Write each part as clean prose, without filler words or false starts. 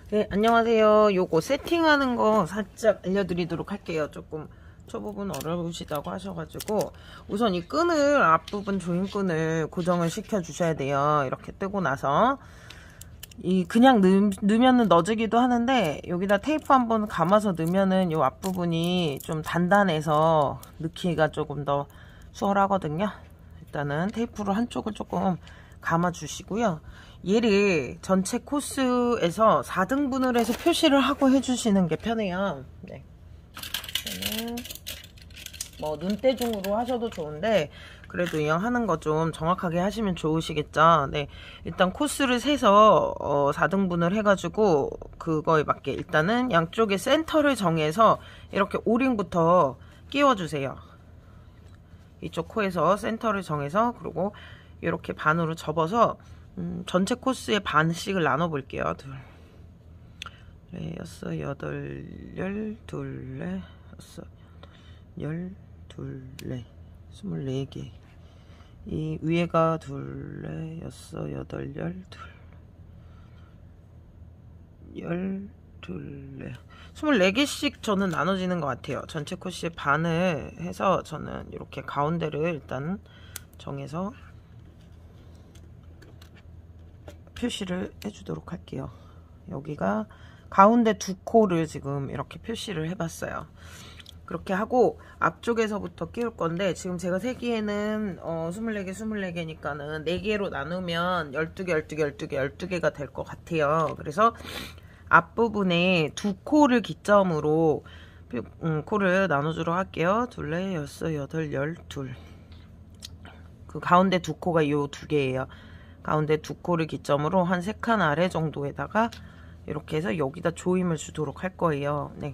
네, 안녕하세요. 요거 세팅하는 거 살짝 알려드리도록 할게요. 조금 초보분 어려우시다고 하셔가지고 우선 이 끈을 앞부분 조임끈을 고정을 시켜 주셔야 돼요. 이렇게 뜨고 나서 이 그냥 넣으면은 넣어지기도 하는데 여기다 테이프 한번 감아서 넣으면은 요 앞부분이 좀 단단해서 넣기가 조금 더 수월하거든요. 일단은 테이프로 한쪽을 조금 감아 주시고요. 얘를 전체 코스에서 4등분을 해서 표시를 하고 해주시는 게 편해요. 네. 뭐 눈대중으로 하셔도 좋은데 그래도 이왕 하는 거 좀 정확하게 하시면 좋으시겠죠. 네, 일단 코스를 세서 4등분을 해가지고 그거에 맞게 일단은 양쪽에 센터를 정해서 이렇게 오링부터 끼워주세요. 이쪽 코에서 센터를 정해서 그리고 이렇게 반으로 접어서 전체 코스의 반씩을 나눠 볼게요. 둘, 넷, 여섯, 여덟, 열, 둘, 넷, 여섯, 열, 둘, 넷, 24개. 이 위에가 둘, 넷, 여섯, 여덟, 열, 둘, 넷. 24개씩 저는 나눠지는 것 같아요. 전체 코스의 반을 해서 저는 이렇게 가운데를 일단 정해서 표시를 해주도록 할게요. 여기가 가운데 두 코를 지금 이렇게 표시를 해봤어요. 그렇게 하고 앞쪽에서부터 끼울 건데 지금 제가 세기에는 24개 24개니까는 4개로 나누면 12개 12개 12개 12개가 될 것 같아요. 그래서 앞부분에 두 코를 기점으로 코를 나눠주러 할게요. 둘, 넷, 여섯, 여덟, 열, 둘. 그 가운데 두 코가 요 두 개예요. 가운데 두 코를 기점으로 한 3칸 아래 정도에다가 이렇게 해서 여기다 조임을 주도록 할 거예요. 네.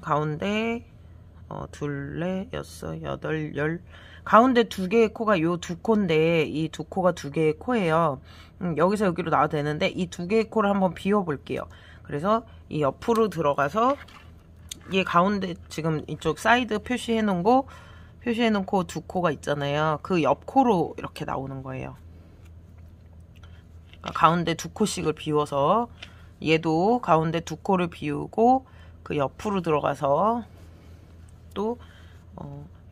가운데 둘, 넷, 여섯, 여덟, 열. 가운데 두 개의 코가 요 두 코인데 이 두 코가 두 개의 코예요. 여기서 여기로 나와도 되는데 이 두 개의 코를 한번 비워 볼게요. 그래서 이 옆으로 들어가서 얘 가운데 지금 이쪽 사이드 표시해 놓은 코 두 코가 있잖아요. 그 옆 코로 이렇게 나오는 거예요. 그러니까 가운데 두 코씩을 비워서 얘도 가운데 두 코를 비우고 그 옆으로 들어가서 또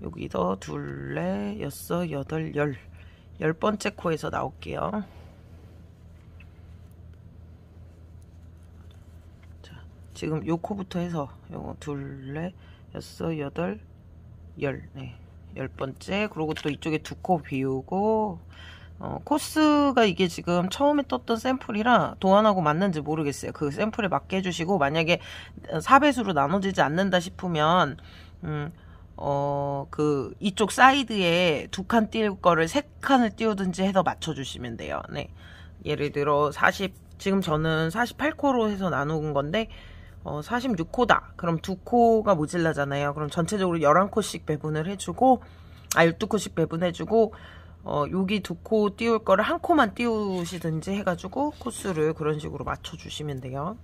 여기서 둘, 넷, 여섯, 여덟, 열 10번째 코에서 나올게요. 자, 지금 요 코부터 해서 요거 둘, 넷, 여섯, 여덟, 열. 네. 10번째. 그리고 또 이쪽에 두 코 비우고 코스가 이게 지금 처음에 떴던 샘플이라 도안하고 맞는지 모르겠어요. 그 샘플에 맞게 해주시고 만약에 4배수로 나눠지지 않는다 싶으면 그 이쪽 사이드에 2칸 띄울 거를 3칸을 띄우든지 해서 맞춰주시면 돼요. 네. 예를 들어 지금 저는 48코로 해서 나누는 건데 46코다. 그럼 2코가 모질라잖아요. 그럼 전체적으로 11코씩 배분을 해주고 12코씩 배분해주고 여기 두 코 띄울 거를 한 코만 띄우시든지 해가지고 코스를 그런 식으로 맞춰주시면 돼요.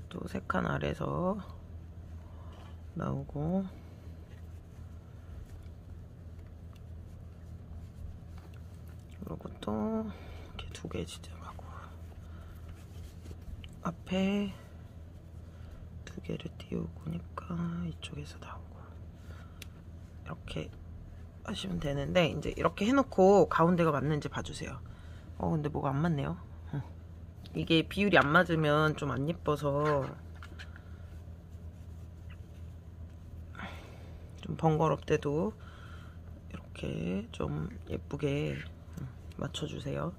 또 3칸 아래서 나오고 그리고 또 이렇게 2개 지정하고 앞에 2개를 띄우고니까 이쪽에서 나오고 이렇게 하시면 되는데 이제 이렇게 해놓고 가운데가 맞는지 봐주세요. 근데 뭐가 안 맞네요. 이게 비율이 안 맞으면 좀 안 예뻐서 좀 번거롭대도 이렇게 좀 예쁘게 맞춰주세요.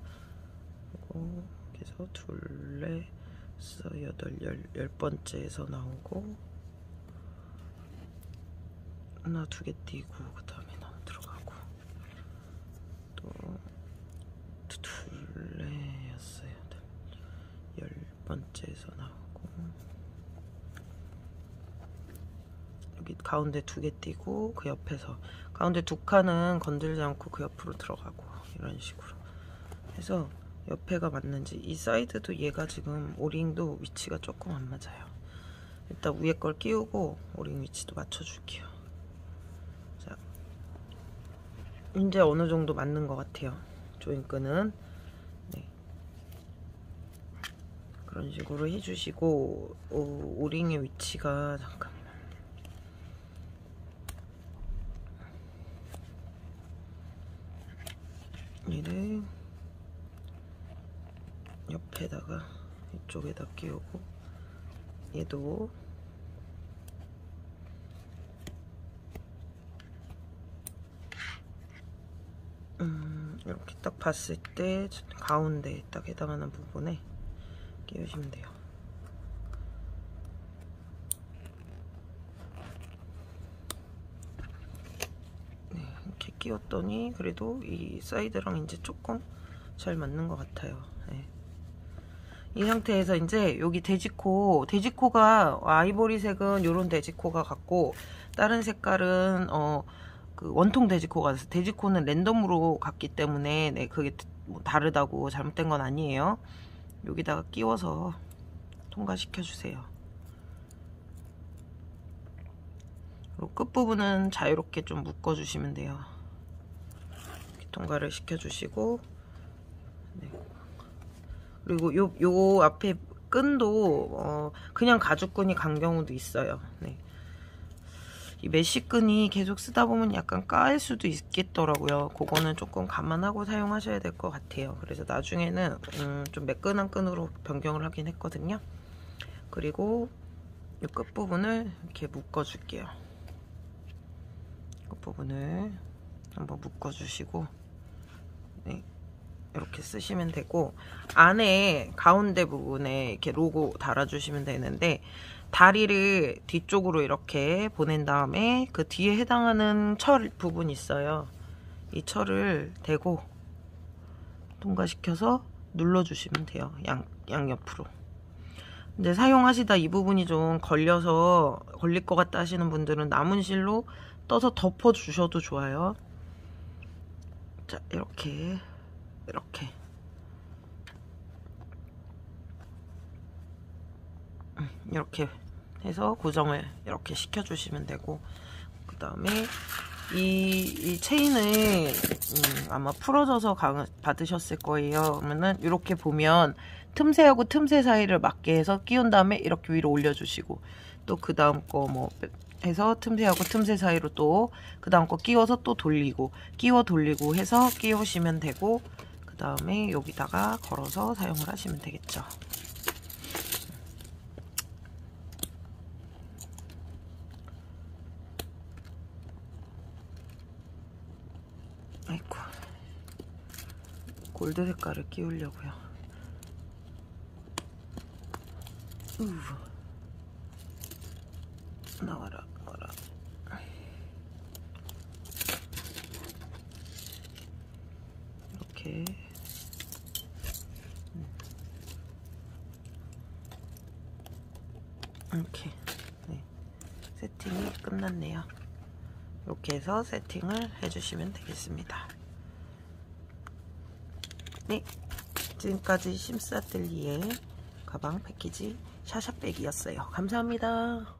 그리고 그래서 둘, 넷, 여섯, 여덟, 열 10번째에서 나오고 하나, 2개 띄고 그 다음에 들어가고 또 둘, 넷, 여섯, 여덟, 10번째에서 나오고 여기 가운데 2개 띄고 그 옆에서 가운데 2칸은 건들지 않고 그 옆으로 들어가고 이런 식으로 해서 옆에가 맞는지 이 사이드도 얘가 지금 오링도 위치가 조금 안 맞아요. 일단 위에 걸 끼우고 오링 위치도 맞춰줄게요. 자, 이제 어느 정도 맞는 것 같아요. 조인끈은. 네. 그런 식으로 해주시고, 오링의 위치가 잠깐만. 얘를 옆에다가 이쪽에다 끼우고, 얘도 이렇게 딱 봤을 때 가운데 딱 해당하는 부분에 끼우시면 돼요. 네, 이렇게 끼웠더니 그래도 이 사이드랑 이제 조금 잘 맞는 것 같아요. 네. 이 상태에서 이제 여기 돼지코가 아이보리색은 요런 돼지코가 같고, 다른 색깔은 그 원통 돼지코가 있어요. 돼지코는 랜덤으로 갔기 때문에 네, 그게 뭐 다르다고 잘못된 건 아니에요. 여기다가 끼워서 통과시켜 주세요. 그리고 끝부분은 자유롭게 좀 묶어 주시면 돼요. 이렇게 통과를 시켜 주시고, 네. 그리고 요 앞에 끈도 그냥 가죽끈이 간 경우도 있어요. 네. 이 메쉬끈이 계속 쓰다 보면 약간 까일 수도 있겠더라고요. 그거는 조금 감안하고 사용하셔야 될 것 같아요. 그래서 나중에는 좀 매끈한 끈으로 변경을 하긴 했거든요. 그리고 이 끝부분을 이렇게 묶어줄게요. 끝부분을 한번 묶어주시고, 네, 이렇게 쓰시면 되고, 안에 가운데 부분에 이렇게 로고 달아주시면 되는데, 다리를 뒤쪽으로 이렇게 보낸 다음에 그 뒤에 해당하는 철 부분이 있어요. 이 철을 대고 통과시켜서 눌러주시면 돼요. 양옆으로. 근데 사용하시다 이 부분이 좀 걸릴 것 같다 하시는 분들은 남은 실로 떠서 덮어주셔도 좋아요. 자, 이렇게 해서 고정을 이렇게 시켜주시면 되고, 그 다음에 이 체인을 아마 풀어져서 받으셨을 거예요. 그러면은 이렇게 보면 틈새하고 틈새 사이를 맞게 해서 끼운 다음에 이렇게 위로 올려주시고, 또 그 다음 거 뭐 해서 틈새하고 틈새 사이로 또 그 다음 거 끼워서 또 돌리고 끼워 돌리고 해서 끼우시면 되고, 그 다음에 여기다가 걸어서 사용을 하시면 되겠죠. 아이고, 골드 색깔을 끼우려고요. 나와라. 이렇게 이렇게 네, 세팅이 끝났네요. 이렇게 해서 세팅을 해주시면 되겠습니다. 네, 지금까지 심스 아틀리에 가방 패키지 샤샤백이었어요. 감사합니다.